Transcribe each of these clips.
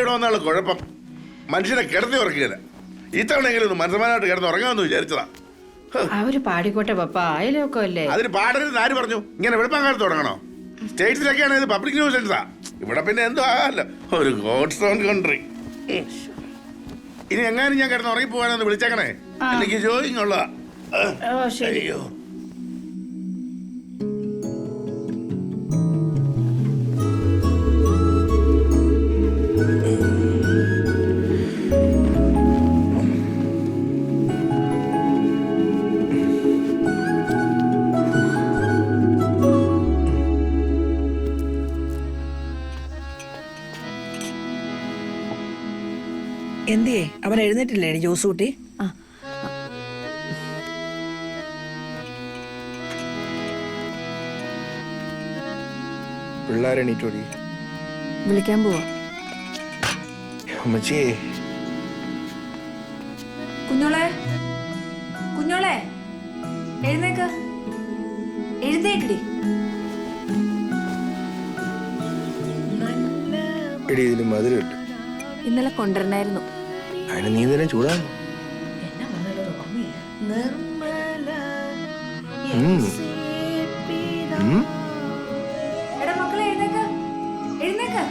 ഇവിടെ വന്നുള്ള കുഴപ്പം മനുഷ്യനെ കിടത്തി ഉറക്കുകയില്ല. ഇത്തവണെങ്കിലും ഒന്ന് മനസ്സമാനായിട്ട് കിടന്ന് ഉറങ്ങാമെന്ന് വിചാരിച്ചതാ. അവര് പാടിക്കോട്ടെ പപ്പ, അയലൊക്കെ അല്ലേ. അതിന് പാടരുതെന്ന് ആര് പറഞ്ഞു? ഇങ്ങനെ വെളുപ്പാങ്കാലത്ത് തുടങ്ങണോ? സ്റ്റേറ്റ്സിലൊക്കെയാണ് ഇത് പബ്ലിക് ന്യൂസൻസാ. ഇവിടെ പിന്നെ എന്തോ ആകാമല്ലോ, ഒരു ഗോഡ്സ് ഓൺ കൺട്രി. ഇനി എങ്ങാനും ഞാൻ കിടന്ന് ഉറങ്ങി പോകാനെന്ന് വിളിച്ചേക്കണേ, എനിക്ക് ജോയിങ് ഉള്ളതാ. അയ്യോ, എന്തിയേ അവൻ എഴുന്നേറ്റില്ലേ ജോസ് കുട്ടി? പിള്ളേരെണീറ്റോടി. വിളിക്കാൻ പോവാ. അമ്മച്ചിയെ, കുഞ്ഞോളെ, കുഞ്ഞോളെ, എഴുന്നേക്ക്, എഴുന്നേക്കടി. എടി ഇതിന് മധുരം ഇട്ട്. ഇന്നലെ കൊണ്ടുവരണായിരുന്നു. അതിന് നീ തന്നെ ചൂടാണ്. എടാ മക്കളെ, എഴുന്നേക്ക്, എഴുന്നേക്ക്.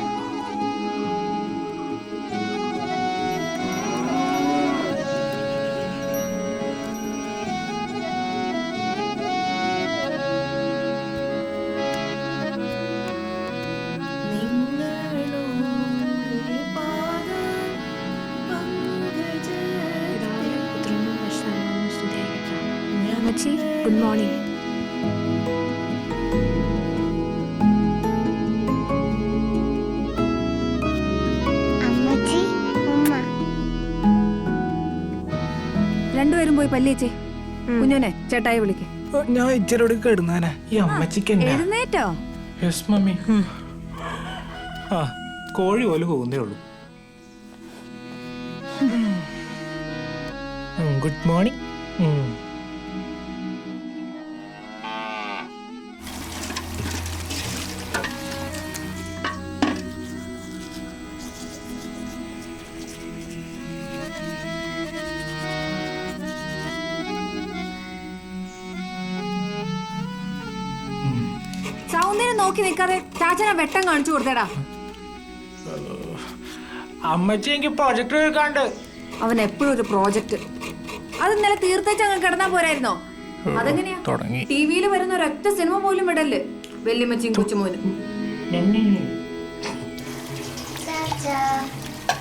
Good morning. രണ്ടുപേരും പോയി പല്ലിയേച്ചേ. കുഞ്ഞോനെ ചേട്ടായി വിളിക്ക്. ഞാൻ ഇച്ചിരി കിടന്നാനാ. ഈ അമ്മച്ചിക്ക് എഴുന്നേറ്റോ? Yes mummy. ആ കോഴി പോലെ പോകുന്നേ ഉള്ളൂ. Good morning. സൗന്ദര്യം നോക്കി നിൽക്കാതെ ചാച്ചന വെട്ടം കാണിച്ചു കൊടുത്തേടാ. അമ്മച്ചി എനിക്ക് പ്രൊജക്ട് എടുക്കാണ്ട്. അവൻ എപ്പോഴും ഒരു പ്രോജക്റ്റ്. അത് ഇന്നലെ തീർത്തേച്ച് അങ്ങ് കിടന്നാ പോരായിരുന്നോ? അതെങ്ങനെയാ? ടിവിയിൽ വരുന്ന ഒരൊറ്റ സിനിമ പോലും വിടല് വല്യമ്മച്ചിയും കൊച്ചുമോനും.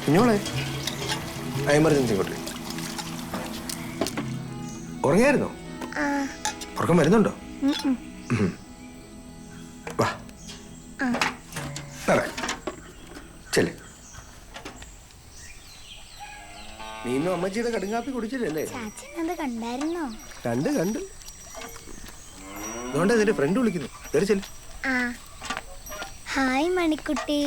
കുഞ്ഞോളെ, എമർജൻസി കൊണ്ടേ ഉറങ്ങിയായിരുന്നോ? ഉറക്കം വരുന്നുണ്ടോ? വാ ചെല്ലേ. നീ ഇന്നും അമ്മച്ചിയുടെ കടുങ്കാപ്പി കുടിച്ചില്ലല്ലേ? കണ്ട് അതുകൊണ്ട് നിന്റെ ഫ്രണ്ട് വിളിക്കുന്നു. കയറി ചെല്ല്. ഹായ് മണിക്കുട്ടി.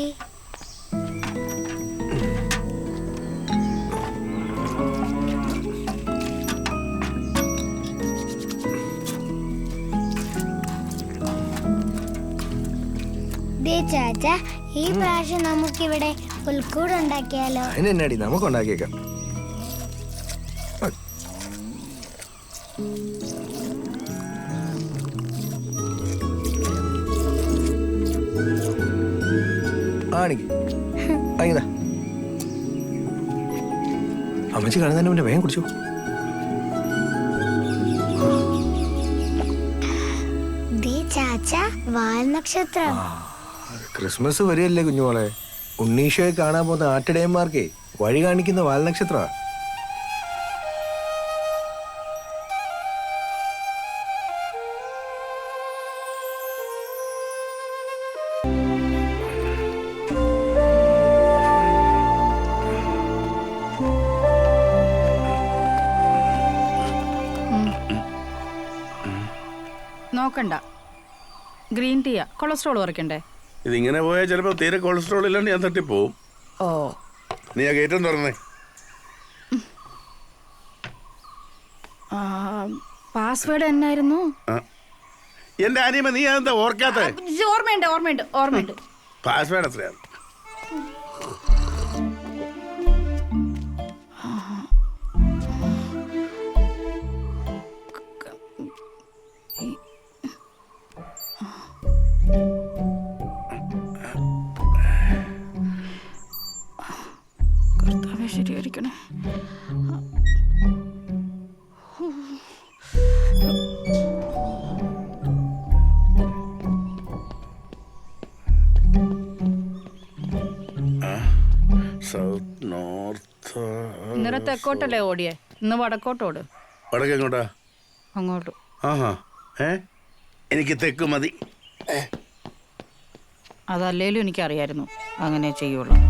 ചാച്ച, ഈ പ്രാവശ്യം നമുക്കിവിടെ പുൽക്കൂട് ഉണ്ടാക്കിയാലോ? അതിനെന്നാടി, നമുക്ക് ഉണ്ടാക്കിയേക്കാം. ആണെങ്കിൽ അമ്മച്ചി കാണുന്നതിന് മുന്നേ വേഗം കുടിച്ചു. വാൽനക്ഷത്രം. ക്രിസ്മസ് വരികയല്ലേ കുഞ്ഞുമോളെ. ഉണ്ണീഷോയെ കാണാൻ പോകുന്ന ആട്ടിടയന്മാർക്കേ വഴി കാണിക്കുന്ന വാൽനക്ഷത്ര. നോക്കണ്ട, ഗ്രീൻ ടീയാ. കൊളസ്ട്രോൾ കുറയ്ക്കണ്ടേ? ഇതിങ്ങനെ പോയാൽ ചിലപ്പോൾ തീരെ കൊളസ്ട്രോൾ ഇല്ലാണ്ട് ഞാൻ തട്ടിപ്പോവും. ഓ, നീ ആ ഗേറ്റും തുറന്നേ. പാസ്വേഡ് എന്നായിരുന്നു? എന്റെ അനിയമ്മ, നീ അതെന്താ ഓർക്കാത്ത? ഓർമ്മയുണ്ട്. പാസ്വേഡ് എത്രയാണ്? കർത്താവേ ശരിയായിരിക്കണേ. സൗത്ത് നോർത്ത് ഇന്നലെ തെക്കോട്ടല്ലേ ഓടിയേ, ഇന്ന് വടക്കോട്ടോട്. വടക്ക് എങ്ങോട്ടാ? അങ്ങോട്ട്. ആഹാ. എനിക്ക് തെക്ക് മതി. അതല്ലേലും എനിക്കറിയായിരുന്നു അങ്ങനെ ചെയ്യുള്ളൂ.